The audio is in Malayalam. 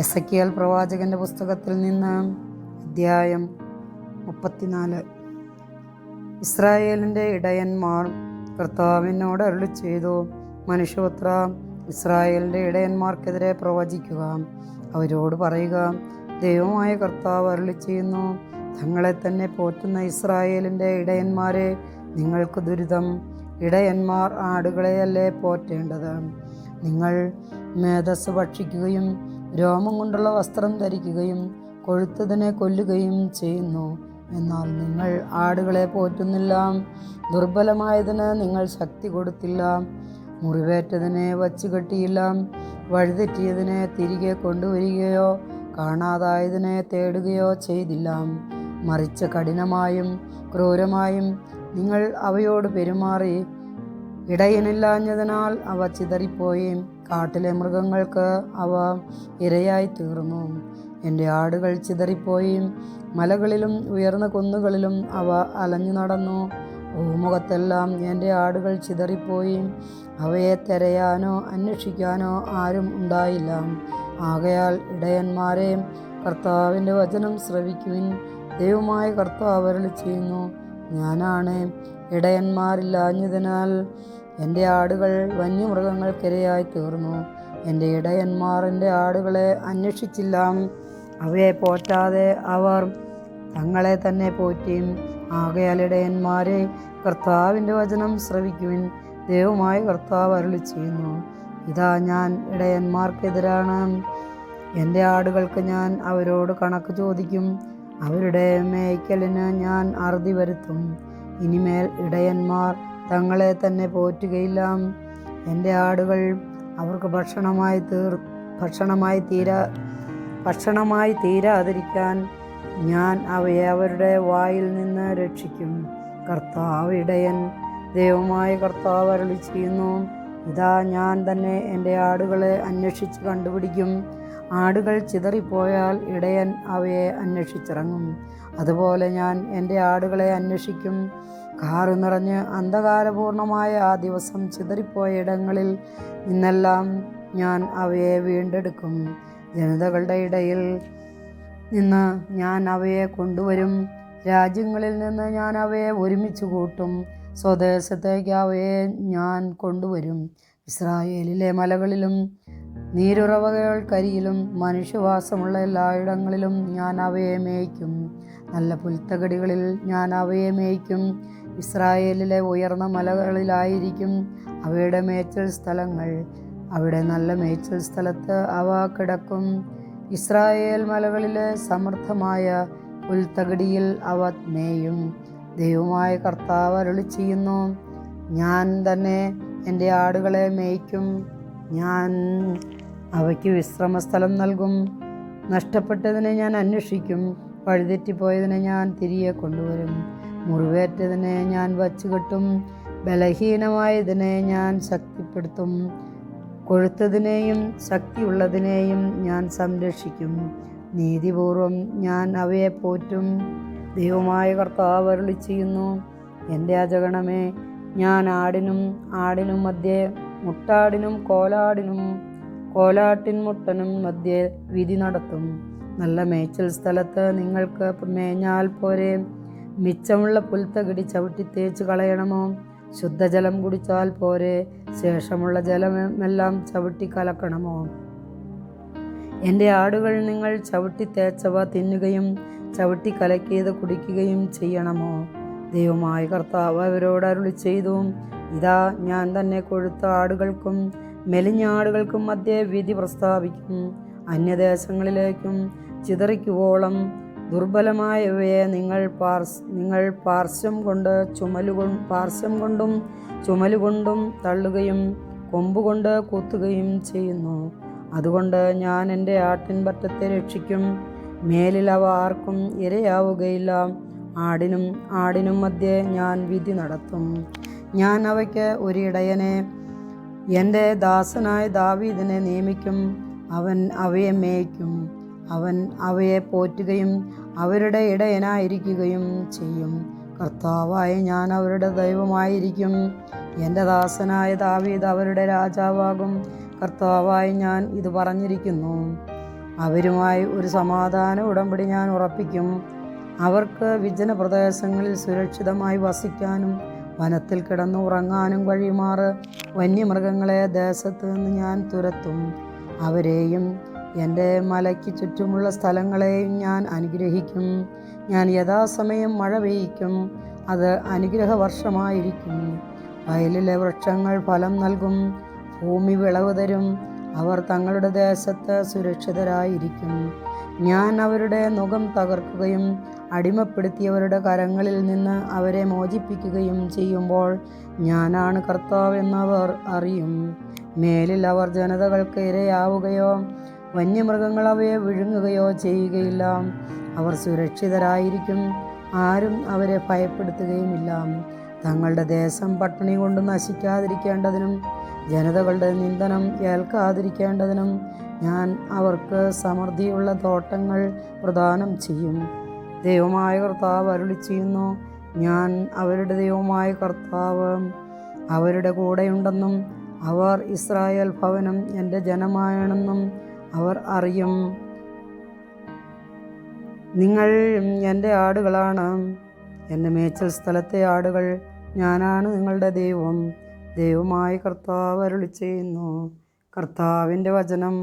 എസെക്കിയേൽ പ്രവാചകന്റെ പുസ്തകത്തിൽ നിന്ന് അധ്യായം 34. ഇസ്രായേലിൻ്റെ ഇടയന്മാർ കർത്താവിനോട് അരുളിച്ചെയ്തു, മനുഷ്യപുത്ര, ഇസ്രായേലിൻ്റെ ഇടയന്മാർക്കെതിരെ പ്രവചിക്കുക. അവരോട് പറയുക, ദൈവമായ കർത്താവ് അരുളിച്ചെയ്യുന്നു, തങ്ങളെ തന്നെ പോറ്റുന്ന ഇസ്രായേലിൻ്റെ ഇടയന്മാരെ, നിങ്ങൾക്ക് ദുരിതം. ഇടയന്മാർ ആടുകളെയല്ലേ പോറ്റേണ്ടത്? നിങ്ങൾ മേധസ് ഭക്ഷിക്കുകയും രോമം കൊണ്ടുള്ള വസ്ത്രം ധരിക്കുകയും കൊഴുത്തതിനെ കൊല്ലുകയും ചെയ്യുന്നു. എന്നാൽ നിങ്ങൾ ആടുകളെ പോറ്റുന്നില്ല. ദുർബലമായതിന് നിങ്ങൾ ശക്തി കൊടുത്തില്ല. മുറിവേറ്റതിനെ വച്ചു കെട്ടിയില്ല. വഴിതെറ്റിയതിനെ തിരികെ കൊണ്ടുവരികയോ കാണാതായതിനെ തേടുകയോ ചെയ്തില്ല. മറിച്ച് കഠിനമായും ക്രൂരമായും നിങ്ങൾ അവയോട് പെരുമാറി. ഇടയനില്ലാഞ്ഞതിനാൽ അവ ചിതറിപ്പോയി. കാട്ടിലെ മൃഗങ്ങൾക്ക് അവ ഇരയായി തീർന്നു. എൻ്റെ ആടുകൾ ചിതറിപ്പോയി. മലകളിലും ഉയർന്ന കുന്നുകളിലും അവ അലഞ്ഞു നടന്നു. ഭൂമുഖത്തെല്ലാം എൻ്റെ ആടുകൾ ചിതറിപ്പോയി. അവയെ തിരയാനോ അന്വേഷിക്കാനോ ആരും ഉണ്ടായില്ല. ആകയാൽ ഇടയന്മാരെ, കർത്താവിൻ്റെ വചനം ശ്രവിക്കുവിൻ. ദൈവമായ കർത്താവ് അരുളിച്ചെയ്യുന്നു, ഞാനാണ്. ഇടയന്മാരില്ലാഞ്ഞതിനാൽ എൻ്റെ ആടുകൾ വന്യമൃഗങ്ങൾക്കിരയായി തീർന്നു. എൻ്റെ ഇടയന്മാർ എൻ്റെ ആടുകളെ അന്വേഷിച്ചില്ല. അവയെ പോറ്റാതെ അവർ തങ്ങളെ തന്നെ പോറ്റി. ആകയാൽ ഇടയന്മാരെ, കർത്താവിൻ്റെ വചനം ശ്രവിക്കുവിൻ. ദൈവമായ കർത്താവ് അരുളിച്ചെയ്യുന്നു, ഇതാ ഞാൻ ഇടയന്മാർക്കെതിരാണ്. എൻ്റെ ആടുകൾക്ക് ഞാൻ അവരോട് കണക്ക് ചോദിക്കും. അവരുടെ മേയ്ക്കലിന് ഞാൻ അറുതി വരുത്തും. ഇനിമേൽ ഇടയന്മാർ തങ്ങളെ തന്നെ പോറ്റുകയില്ല. എൻ്റെ ആടുകൾ അവർക്ക് ഭക്ഷണമായി തീരാതിരിക്കാൻ ഞാൻ അവയെ അവരുടെ വായിൽ നിന്ന് രക്ഷിക്കും. കർത്താവ് ഇടയൻ, ദൈവമായ കർത്താവ് അരുളിച്ചെയ്യുന്നു, ഇതാ ഞാൻ തന്നെ എൻ്റെ ആടുകളെ അന്വേഷിച്ച് കണ്ടുപിടിക്കും. ആടുകൾ ചിതറിപ്പോയാൽ ഇടയൻ അവയെ അന്വേഷിച്ചിറങ്ങും. അതുപോലെ ഞാൻ എൻ്റെ ആടുകളെ അന്വേഷിക്കും. കാറ് നിറഞ്ഞ് അന്ധകാരപൂർണമായ ആ ദിവസം ചിതറിപ്പോയ ഇടങ്ങളിൽ നിന്നെല്ലാം ഞാൻ അവയെ വീണ്ടെടുക്കും. ജനതകളുടെ ഇടയിൽ നിന്ന് ഞാൻ അവയെ കൊണ്ടുവരും. രാജ്യങ്ങളിൽ നിന്ന് ഞാൻ അവയെ ഒരുമിച്ച് കൂട്ടും. സ്വദേശത്തേക്ക് അവയെ ഞാൻ കൊണ്ടുവരും. ഇസ്രായേലിലെ മലകളിലും നീരുറവകൾക്കരിയിലും മനുഷ്യവാസമുള്ള എല്ലായിടങ്ങളിലും ഞാൻ അവയെ മേയ്ക്കും. നല്ല പുൽത്തകടികളിൽ ഞാൻ അവയെ മേയ്ക്കും. ഇസ്രായേലിലെ ഉയർന്ന മലകളിലായിരിക്കും അവയുടെ മേച്ചൽ സ്ഥലങ്ങൾ. അവിടെ നല്ല മേച്ചൽ സ്ഥലത്ത് അവ കിടക്കും. ഇസ്രായേൽ മലകളിലെ സമൃദ്ധമായ പുൽത്തകടിയിൽ അവ മേയും. ദൈവമായ കർത്താവ് അരുളിച്ചെയ്യുന്നു, ഞാൻ തന്നെ എൻ്റെ ആടുകളെ മേയ്ക്കും. ഞാൻ അവയ്ക്ക് വിശ്രമസ്ഥലം നൽകും. നഷ്ടപ്പെട്ടതിനെ ഞാൻ അന്വേഷിക്കും. വഴിതെറ്റിപ്പോയതിനെ ഞാൻ തിരികെ കൊണ്ടുവരും. മുറിവേറ്റതിനെ ഞാൻ വച്ചുകെട്ടും. ബലഹീനമായതിനെ ഞാൻ ശക്തിപ്പെടുത്തും. കൊഴുത്തതിനെയും ശക്തിയുള്ളതിനെയും ഞാൻ സംരക്ഷിക്കും. നീതിപൂർവം ഞാൻ അവയെ പോറ്റും. ദൈവമായ കർത്താവ് അരുളിച്ചെയ്യുന്നു, എൻ്റെ അജഗണമേ, ഞാൻ ആടിനും മധ്യേ മുട്ടാടിനും കോലാട്ടിൻ മുട്ടനും മധ്യേ വിധി നടത്തും. നല്ല മേച്ചൽ സ്ഥലത്ത് നിങ്ങൾക്ക് മേഞ്ഞാൽ പോരെ? മിച്ചമുള്ള പുൽത്തകിടി ചവിട്ടി തേച്ച് കളയണമോ? ശുദ്ധജലം കുടിച്ചാൽ പോരെ? ശേഷമുള്ള ജലമെല്ലാം ചവിട്ടി കലക്കണമോ? എൻ്റെ ആടുകൾ നിങ്ങൾ ചവിട്ടി തേച്ചവ തിന്നുകയും ചവിട്ടി കലക്കിയത് കുടിക്കുകയും ചെയ്യണമോ? ദൈവമായ കർത്താവ് അവരോട് അരുളിച്ചെയ്തു, ഇതാ ഞാൻ തന്നെ കൊഴുത്ത ആടുകൾക്കും മെലിഞ്ഞ ആടുകൾക്കും മധ്യേ വിധി പ്രസ്താവിക്കും. അന്യദേശങ്ങളിലേക്കും ചിതറിക്കുവോളം ദുർബലമായവയെ നിങ്ങൾ പാർശ്വം കൊണ്ടും ചുമലുകൊണ്ടും തള്ളുകയും കൊമ്പുകൊണ്ട് കുത്തുകയും ചെയ്യുന്നു. അതുകൊണ്ട് ഞാൻ എൻ്റെ ആട്ടിൻപറ്റത്തെ രക്ഷിക്കും. മേലിൽ അവ ആർക്കും ഇരയാവുകയില്ല. ആടിനും മധ്യേ ഞാൻ വിധി നടത്തും. ഞാൻ അവയ്ക്ക് ഒരു ഇടയനെ, എൻ്റെ ദാസനായ ദാവീദിനെ നിയമിക്കും. അവൻ അവയെ മേയ്ക്കും. അവൻ അവയെ പോറ്റുകയും അവരുടെ ഇടയനായിരിക്കുകയും ചെയ്യും. കർത്താവായ ഞാൻ അവരുടെ ദൈവമായിരിക്കും. എൻ്റെ ദാസനായ ദാവീദ് അവരുടെ രാജാവാകും. കർത്താവായ ഞാൻ ഇത് പറഞ്ഞിരിക്കുന്നു. അവരുമായി ഒരു സമാധാന ഉടമ്പടി ഞാൻ ഉറപ്പിക്കും. അവർക്ക് വിജന പ്രദേശങ്ങളിൽ സുരക്ഷിതമായി വസിക്കാനും വനത്തിൽ കിടന്ന് ഉറങ്ങാനും കഴിയുമാറ് വന്യമൃഗങ്ങളെ ദേശത്ത് നിന്ന് ഞാൻ തുരത്തും. അവരെയും എൻ്റെ മലയ്ക്ക് ചുറ്റുമുള്ള സ്ഥലങ്ങളെയും ഞാൻ അനുഗ്രഹിക്കും. ഞാൻ യഥാസമയം മഴ പെയ്യിക്കും, അത് അനുഗ്രഹവർഷമായിരിക്കും. വയലിലെ വൃക്ഷങ്ങൾ ഫലം നൽകും, ഭൂമി വിളവ് തരും. അവർ തങ്ങളുടെ ദേശത്ത് സുരക്ഷിതരായിരിക്കും. ഞാൻ അവരുടെ നുകം തകർക്കുകയും അടിമപ്പെടുത്തിയവരുടെ കരങ്ങളിൽ നിന്ന് അവരെ മോചിപ്പിക്കുകയും ചെയ്യുമ്പോൾ ഞാനാണ് കർത്താവെന്നവർ അറിയും. മേലിൽ അവർ ജനതകൾക്ക് ഇരയാവുകയോ വന്യമൃഗങ്ങൾ അവയെ വിഴുങ്ങുകയോ ചെയ്യുകയില്ല. അവർ സുരക്ഷിതരായിരിക്കും, ആരും അവരെ ഭയപ്പെടുത്തുകയുമില്ല. തങ്ങളുടെ ദേശം പട്ടിണി കൊണ്ട് നശിക്കാതിരിക്കേണ്ടതിനും ജനതകളുടെ നിന്ദനം ഏൽക്കാതിരിക്കേണ്ടതിനും ഞാൻ അവർക്ക് സമൃദ്ധിയുള്ള തോട്ടങ്ങൾ പ്രദാനം ചെയ്യും. ദൈവമായ കർത്താവ് അരുളിച്ചെയ്യുന്നു, ഞാൻ അവരുടെ ദൈവമായ കർത്താവ് അവരുടെ കൂടെയുണ്ടെന്നും അവർ ഇസ്രായേൽ ഭവനം എൻ്റെ ജനമാണെന്നും അവർ അറിയും. നിങ്ങൾ എൻ്റെ ആടുകളാണ്, എൻ്റെ മേച്ചൽ സ്ഥലത്തെ ആടുകൾ. ഞാനാണ് നിങ്ങളുടെ ദൈവം. ദൈവമായ കർത്താവ് അരുളിച്ചെയ്യുന്നു. കർത്താവിൻ്റെ വചനം.